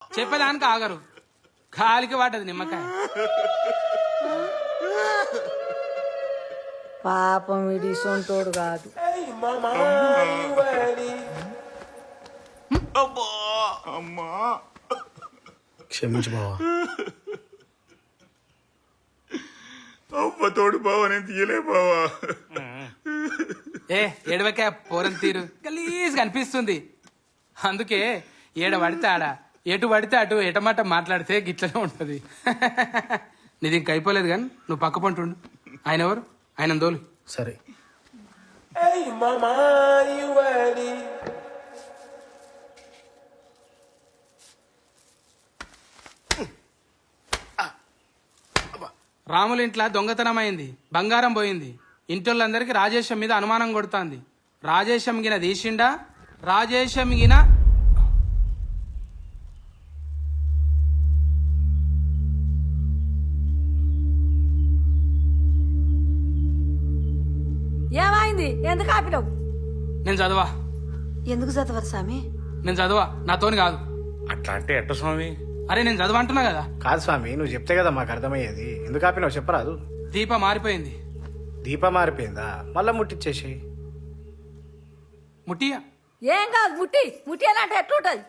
చెప్పేదానికి ఆగరు, కాలికి వాటది నిమ్మకాయ. పాపం వీడి సొంతోడు కాదు. క్షమించు బావా. అవ్వ తోడు బావా, నేను తీయలే బావా. ఏ ఏడవకే, పోరం తీరు గలీజ్ కనిపిస్తుంది. అందుకే ఏడ పడితే ఆడ, ఎటు పడితే అటు ఎటమాట మాట్లాడితే గిట్లనే ఉంటది. నీది ఇంక అయిపోలేదు కానీ నువ్వు పక్క పంటుండు. ఆయన ఎవరు? ఆయన దోలు. సరే రాముల ఇంట్లో దొంగతనం అయింది, బంగారం పోయింది. ఇంటోళ్ళందరికీ రాజేశం మీద అనుమానం కొడుతుంది. రాజేశం గిన తీసిండా? రాజేశం గిన ఏమైంది? ఎందుకు ఆపినావు? నేను చదవా. ఎందుకు చదవరు స్వామి? నేను చదవా, నాతోని కాదు. అట్లా అంటే ఎట్ట స్వామి? అరే నేను చదవ అంటున్నా కదా. కాదు స్వామి, నువ్వు చెప్తే కదా మాకు అర్థమయ్యేది. ఎందుకు ఆపినావు చెప్పరాదు. దీప మారిపోయింది. దీప మారిపోయిందా? మళ్ళా ముట్టిచ్చేసి. ముట్టియా? ఏం కాదు, ముట్టి ముట్టి అంటే ఎట్లుంటది?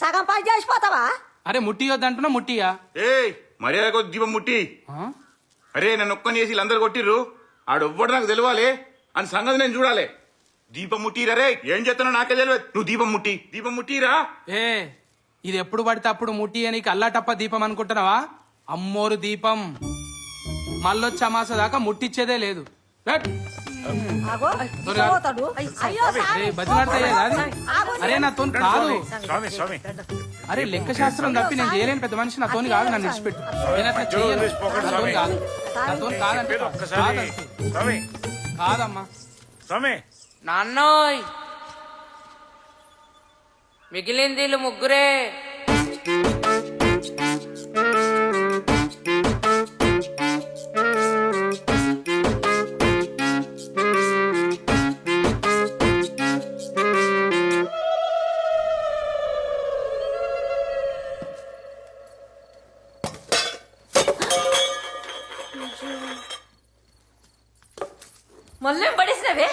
సగం పని చేసిపోతావా? అరే ముట్టియొద్దంటున్నా, ముట్టియా? ఏయ్ మర్యాద కొద్ది దీపం ముట్టి. ఆ? అరే నన్ను ఒక్కని చేసి వీళ్ళందరూ కొట్టిర్రు, ఆడొవ్వడు నాకు తెలియాలి అని సంగతి నేను చూడాలి. దీపం ముట్టిరా రే, ఏం చేస్తున్నావు నాకే తెలియదు. నువ్వు దీపం ముట్టిరా. ఏ ఇది ఎప్పుడు పడితే అప్పుడు ముట్టి అని అల్లాటప్ప దీపం అనుకుంటున్నావా? అమ్మోరు దీపం. మళ్ళొచ్చి అమాస దాకా ముట్టిచ్చేదే లేదు. రేట్. ఆగో, త్వరగా. పోతాడు. అయ్యో స్వామి. ఏయ్, బతిమాడతాయే కాదు. ఆగో, అరే నాతోని కాదు. స్వామి స్వామి అరే లెక్క శాస్త్రం తప్పి నేను చేయలేని పెద్ద మనిషి. నాతోని కాదు, నన్ను విడిచిపెట్టు. నేను అట్లా చేయను. నాతోని కాదు, నాతోని కాదంటే స్వామి కాదమ్మా. స్వామి నాన్నోయ్, మిగిలింది వీళ్ళు ముగ్గురే. మళ్ళీ పడేసినవే.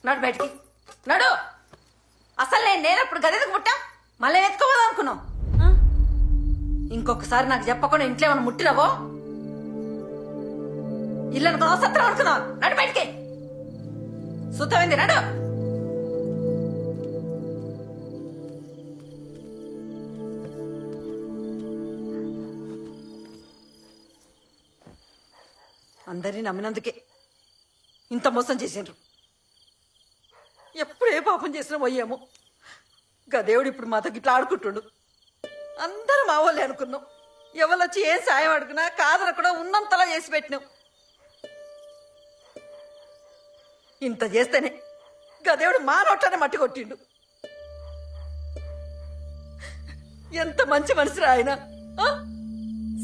నడు బయటికి నడు. అసలు నేనప్పుడు గదికి పుట్టా, మళ్ళీ ఎత్తుకోవద్దు అనుకున్నావు. ఇంకొకసారి నాకు చెప్పకుండా ఇంట్లో ఏమైనా ముట్టినవో ఇల్లు అనుకున్నావు, సత్రం అనుకున్నావు. నడు బయటికి. సుత్తమైంది, నడు. అందరినీ నమ్మినందుకే ఇంత మోసం చేసిండ్రు. ఎప్పుడు ఏ పాపం చేసినా పోయాము. గదేవుడు ఇప్పుడు మాతో ఇట్లా ఆడుకుంటుండు. అందరం మా వాళ్ళే అనుకున్నాం. ఎవరొచ్చి ఏం సాయం అడుగునా కాదనకుండా ఉన్నంతలా చేసి పెట్టినాం. ఇంత చేస్తేనే గదేవుడు మా నోట్లోనే మట్టి కొట్టిండు. ఎంత మంచి మనిషిరా ఆయన.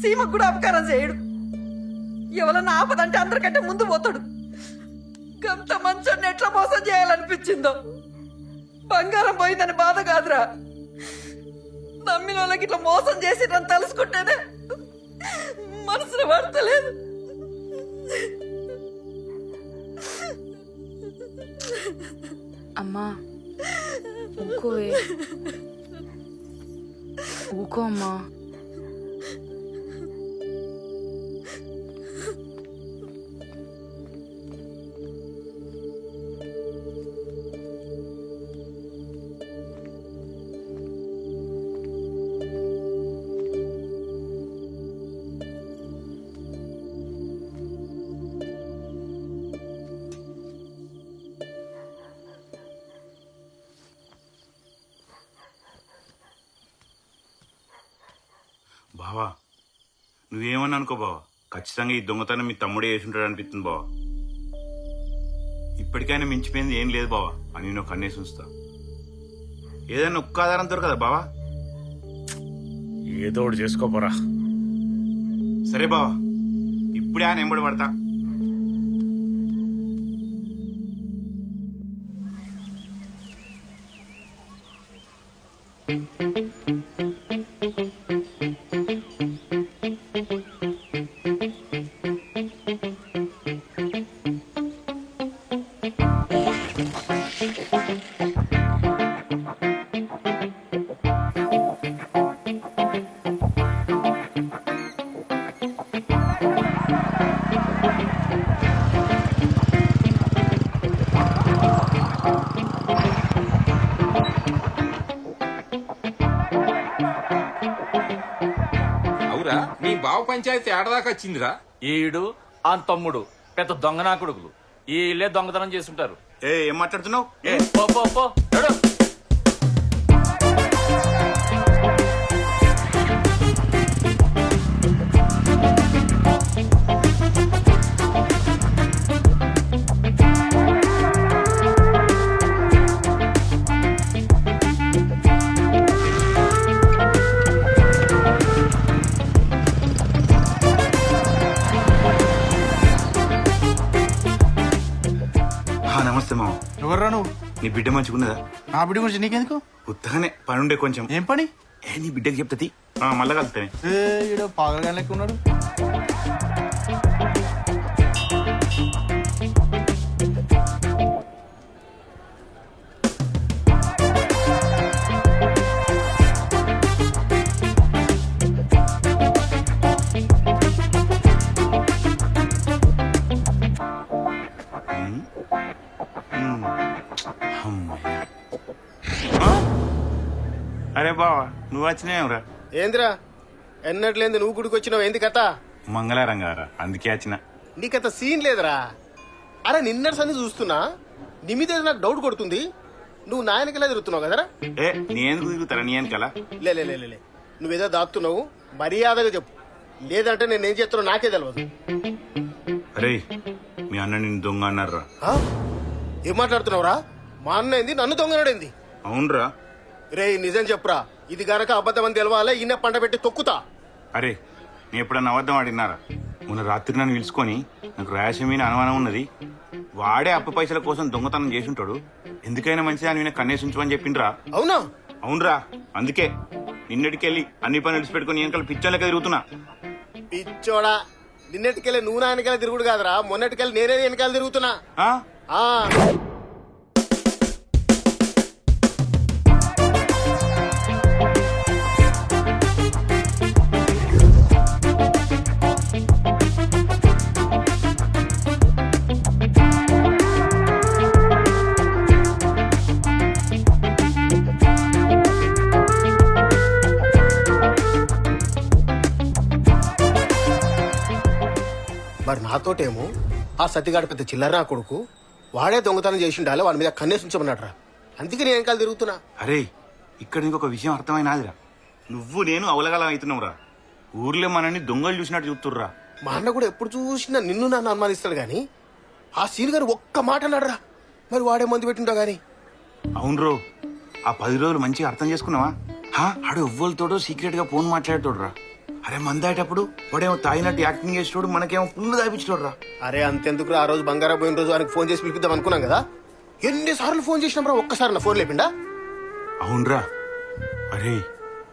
సీమకు కూడా అపకారం చేయడు. ఎవరన్నా ఆపదంటే అందరికంటే ముందు పోతాడు. గంత మంచోడిని ఎట్లా మోసం చేయాలనిపించిందో. బంగారం పోయిందని బాధ కాదురా, నమ్మిన వాళ్ళకి ఇట్లా మోసం చేసి నన్ను తలుసుకుంటేనే మనసులో పడతలేదు. అమ్మా ఊకోవే, ఊకో అమ్మా. బావా నువ్వేమని అనుకో బావా, ఖచ్చితంగా ఈ దొంగతనం మీ తమ్ముడే వేసుంటాడు అనిపిస్తుంది బావా. ఇప్పటికైనా మించిపోయింది ఏం లేదు బావా అని నేను కన్నేసి ఉంచుతా. ఏదైనా ఒక్క ఆధారం దొరకదా బావా? ఏదో ఒకటి చేసుకోపోరా. సరే బావా, ఇప్పుడే ఆయన ఎంబడి పడతా. ఏందిరా నీ బావ పంచాయతీ ఏడదాకా వచ్చిందిరా? ఈడు ఆ తమ్ముడు పెద్ద దొంగనా కొడుకులు. ఈ ఇల్లే దొంగతనం చేస్తుంటారు. ఏం మాట్లాడుతున్నావు? ఏ పో పో పో నడు. నమస్తే మామ. ఎవర్రా నువ్వు? నీ బిడ్డ మంచుకున్నదా? నా బిడ్డ గురించి నీకెందుకు? ఉత్తగానే పనుండే కొంచెం. ఏం పని? నీ బిడ్డకి చెప్తుంది మళ్ళా కలుస్తానే. ఈడ పాగలగా లెక్క ఉన్నాడు. అరే బావా నువ్వు వచ్చినావురా? ఏందిరా ఎన్నట్లేంది నువ్వు గుడికి వచ్చినావు? ఏంది కథ? మంగళారం గారా అందుకే వచ్చిన. నీకంత సీన్ లేదురా. అరే నిన్నటి సంది చూస్తున్నా నీ మీద ఏదో నాకు డౌట్ కొడుతుంది. నువ్వు నా వెనకలా తిరుగుతున్నావు కదరా? నీ ఎందుకు తిరుగుతారా? నీ వెనకాల లే లే లే లే, లే. నువ్వేదో దాక్కుతున్నావు. మర్యాదగా చెప్పు, లేదంటే నేనేం చేస్తున్నా నాకే తెలియదు. అరే మీ అన్న నిన్ను దొంగ అన్నారా? ఆ? ఏం మాట్లాడుతున్నావురా? మా అన్న ఏంది నన్ను దొంగనాడేంది? అవునరా. రే నిజం చెప్పురా, ఇది గనక అబద్ధం అని తెలవాలే ఈయన పంట పెట్టి తొక్కుతా. అరే నేను ఎప్పుడన్నా అబద్ధం ఆడినారా? మొన్న రాత్రి నన్ను పిలుచుకొని నాకు రేషం మీద అనుమానం ఉన్నది, వాడే అప్పు పైసల కోసం దొంగతనం చేసి ఉంటాడు, ఎందుకైనా మంచిది అని నేను కన్నేసి ఉంచమని చెప్పిండ్రా. అవునా? అవునరా, అందుకే నిన్నటికెళ్ళి అన్ని పనులు విడిచిపెట్టుకుని వెనకాల పిచ్చోళ్ళకే తిరుగుతున్నా. పిచ్చోడా, నిన్నటికెళ్ళి నువ్వు నా వెనకాల తిరుగుడు కాదురా, మొన్నటికెళ్ళి నేనే వెనకాల తిరుగుతున్నా. ఆ? ఆ మరి నాతోటేమో ఆ సత్తిగాడు పెద్ద చిల్లర నా కొడుకు, వాడే దొంగతనం చేసి ఉండాలి, వాడి మీద కన్నేసి ఉంచమన్నాడు రా. అందుకే నేను వెనకాల తిరుగుతున్నా. అరే ఇక్కడ ఇంకొక విషయం అర్థమైనాదిరా. నువ్వు నేను అవలగలం అవుతున్నావురా. ఊర్లో మనల్ని దొంగలు చూసినట్టు చూస్తుర్రా. మా అన్న కూడా ఎప్పుడు చూసినా నిన్ను నన్ను అనుమానిస్తాడు గాని ఆ సీన్ గారు ఒక్క మాట అన్నాడురా. మరి వాడే మందు పెట్టింటా గాని. అవునరో, ఆ 10 రోజులు మంచిగా అర్థం చేసుకున్నావా? ఆడు ఎవ్వరితోడో సీక్రెట్ గా ఫోన్ మాట్లాడేటోడురా. అరే మందాయేటప్పుడు వాడేమో తాగినట్టు యాక్టింగ్ చేసేటోడు, మనకేమో పుల్లు తాపించోడురా. అరే అంతెందుకు, ఆ రోజు బంగారం పోయిన రోజు ఆయనకు ఫోన్ చేసి పిలిపిద్దాం అనుకున్నాం కదా, ఎన్నిసార్లు ఫోన్ చేసినాం రా, ఒక్కసారి నా ఫోన్ లేపిండా? అవునరా. అరే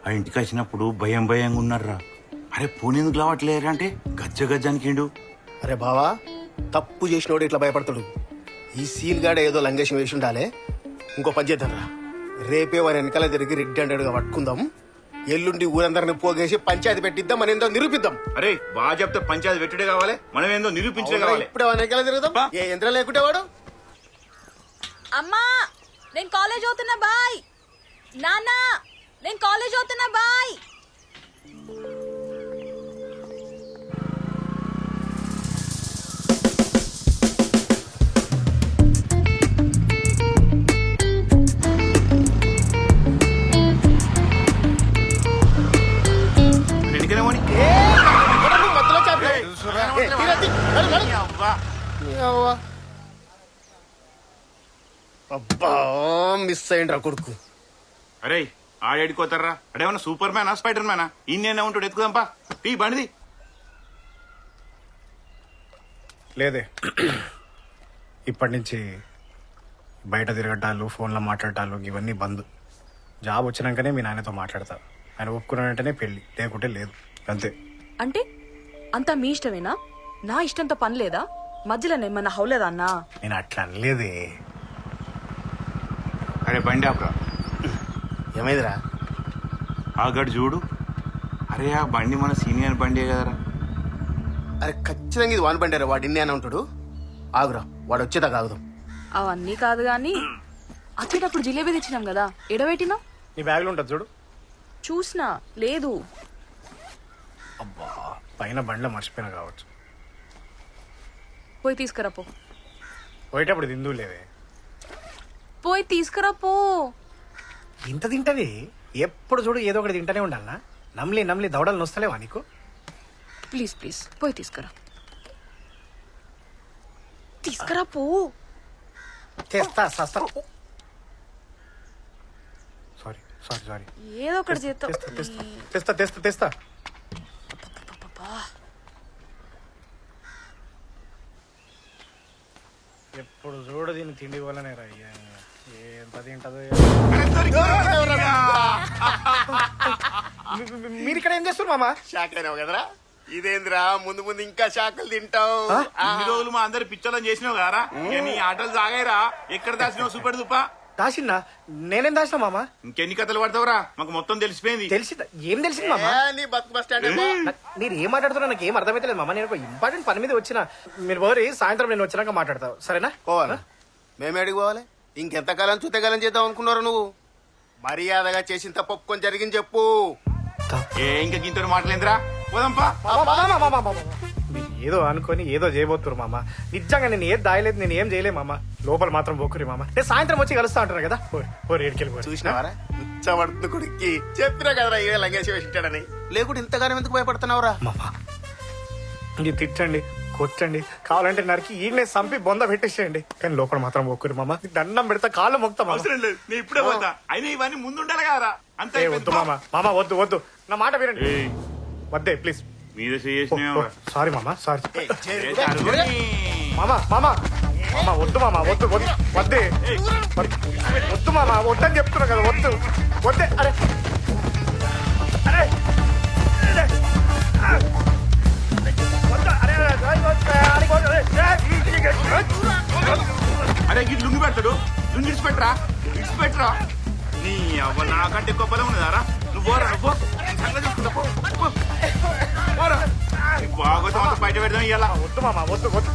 ఆ ఇంటికి వచ్చినప్పుడు భయం భయంగా ఉన్నారా. అరే ఫోన్ ఎందుకు లావట్లేరా అంటే గజ్జ గజ్జానికిండు. అరే బావా, తప్పు చేసినోడు ఇట్లా భయపడతాడు. ఈ సీన్ గాడ ఏదో లంగేషం వేసి ఉండాలే. ఇంకో పని చేద్దాం రా, రేపే వారి వెనకాల తిరిగి రెడ్ హండ్రెడ్ గా పట్టుకుందాం. ఎల్లుండి ఊరందరిని పోగేసి పంచాయతీ పెట్టిద్దాం, మన ఏందో నిరూపిద్దాం. అరే బాగా చెప్తే పంచాయతీ పెట్టుడే కావాలి, మనం ఏందో నిరూపించడే కావాలి. ఇప్పుడు వారి వెనకాల తిరుగుదాం. ఏ యంత్రం లేకుంటే వాడు. అమ్మా నేను కాలేజ్ అవుతున్నా బాయ్. నాన్న నేను కాలేజ్ అవుతున్నా బాయ్. ఎందుకనే పోనీ? మధ్యలో చాపే. ఏ, తీరద్ది. నడు, నడు. అవ్వా. అబ్బా మిస్ అయ్యిండ్రా కొడుకు. అరే ఆడేడుకోతారా? అడేమన్నా సూపర్ మ్యానా స్పైడర్ మ్యానా? ఇన్నేనా ఉంటాడు, ఎత్తుకుదాంపా. టీ బండిది. లేదే, ఇప్పటి నుంచి బయట తిరగటాలు, ఫోన్లో మాట్లాడటాలు ఇవన్నీ బంద్. జాబ్ వచ్చినాకనే మీ నాన్నతో మాట్లాడతా. ఆయన ఒప్పుకున్నానంటేనే పెళ్లి, లేకుంటే లేదు, అంతే. అంటే అంతా మీ ఇష్టమేనా? నా ఇష్టంతో పని లేదా? మధ్యలో ఏమన్నా హౌలేదా అన్నా? నేను అట్లా అనలేదే. అరే బండి ఆపరా. ఏమైందిరా? ఆ గడు చూడు. అరే ఆ బండి మన సీనియర్ బండి కదరా. అరే ఖచ్చితంగా ఇది వాన్ బండారా, వాడు ఇన్ని అని ఉంటాడు. ఆగురా, వాడు వచ్చేదాకా ఆగుదాం. అవన్నీ కాదు గాని వచ్చేటప్పుడు జిలేబీ తెచ్చినాం కదా, ఎడబెట్టినా? నీ బ్యాగ్లో ఉంటుంది చూడు. చూసినా లేదు. అబ్బా పైన బండ్లో మర్చిపోయినా కావచ్చు. పోయి తీసుకురా పో. పోయేటప్పుడు తిందు లేదే. పోయి తీసుకురా పో. ఇంత తింటది ఎప్పుడు చూడు ఏదో ఒకటి తింటూనే ఉండాలనా? నమ్లి నమ్లి దవడలు నొస్తలేవా నీకు? ప్లీజ్ ప్లీజ్ పోయి తీసుకురా. తీసుకురా పో. తెస్తా సస్తా. Sorry sorry sorry. ఏదో ఒకటి చేస్తావు. తెస్తా తెస్తా తెస్తా తెస్తా తెస్తా. ఎప్పుడు చూడు దీన్ని తిండి వల్లనే రా. ఎంత తింటదో. మీరు ఇక్కడ ఏం చేస్తారు మామ? షాక్ అయినావు కదరా? ఇదేంద్రా ముందు ముందు ఇంకా షాకులు తింటావు. ఇన్ని రోజులు మా అందరు పిచ్చోళ్ళని చేసినావు కదరా, ఇక నీ ఆటలు సాగాయిరా. ఎక్కడ దాచినావు సూపర్ దుప్పా? దాసిన్నా? నేనేం దాసిన మామ? ఇంకెన్ని కథలు పడతావురా? మాకు మొత్తం తెలిసిపోయింది. తెలిసిందా? ఏం తెలిసింది మామ? నీ బతుకు బస్ స్టాండ్ ఏమో. మీరు ఏం మాట్లాడుతున్నా నాకు ఏం అర్థమైతలేదు మామ. నేను ఒక ఇంపార్టెంట్ పని మీద వచ్చిన. మీరు పోరి సాయంత్రం నేను వచ్చినాక మాట్లాడతావు సరేనా? పోవాలా? మేము ఎడికి పోవాలి? ఇంకెంతకాలం చూతకాలం చేద్దాం అనుకున్నారు నువ్వు? మర్యాదగా చేసిన తప్పు ఒప్పుకొని జరిగింది చెప్పు. ఇంకా గింతో మాటలేంద్రా, పోదాంపా. మీరు ఏదో అనుకొని ఏదో చేయబోతున్నారు మామ. నిజంగా నేను ఏది దాయలేదు, నేను ఏం చేయలేదు మామ. లోపల మాత్రం పోకురి మామ. నేను సాయంత్రం వచ్చి కలుస్తా అంటున్నా కదా. పోరి ఏడికెళ్ళి చూసినావారా ఉచ్చబడుతుంది కొడుక్కి? చెప్పినా కదరా ఇదే లంగేసి వేసింటాడని. లేకుంటే ఇంతగానం ఎందుకు భయపడుతున్నావురా? మామ ఇది తిట్టండి కొట్టండి, కావాలంటే నరికి ఈయనే సంపి బొంద పెట్టేసేయండి, కానీ లోపల మాత్రం పోకురి మామ. దండం పెడతా కాళ్ళు మొక్తా మామ. అవసరం లేదు, నేను ఇప్పుడే పోతా. అయినా ఇవన్నీ ముందు ఉండాలి కదరా. అంతే వద్దు మామ. మామ వద్దు వద్దు, నా మాట వినండి. వద్దే ప్లీజ్. మీద చేసిన సారీ మామ సారీ. మామ మామ మామ వద్దు మామ వద్దు వద్దు వద్దే. వద్దు మామ వద్దని చెప్తున్నా కదా. వద్దు వద్దే. అరే అరే అరే గిట్ లుంగి పెడతాడు. లుంగి ఇడిచిపెట్టరా, ఇడిచిపెట్టరా. నీ అవ్వ నాకంటే ఎక్కువ బలం ఉన్నదారా? నువ్వు పోరా, నువ్వు సంగతి చూసుకుంటా పో. పోరా బాగోతం అంతా బయట పెడదాం ఇవాళ. వద్దు మామ వద్దు వద్దు.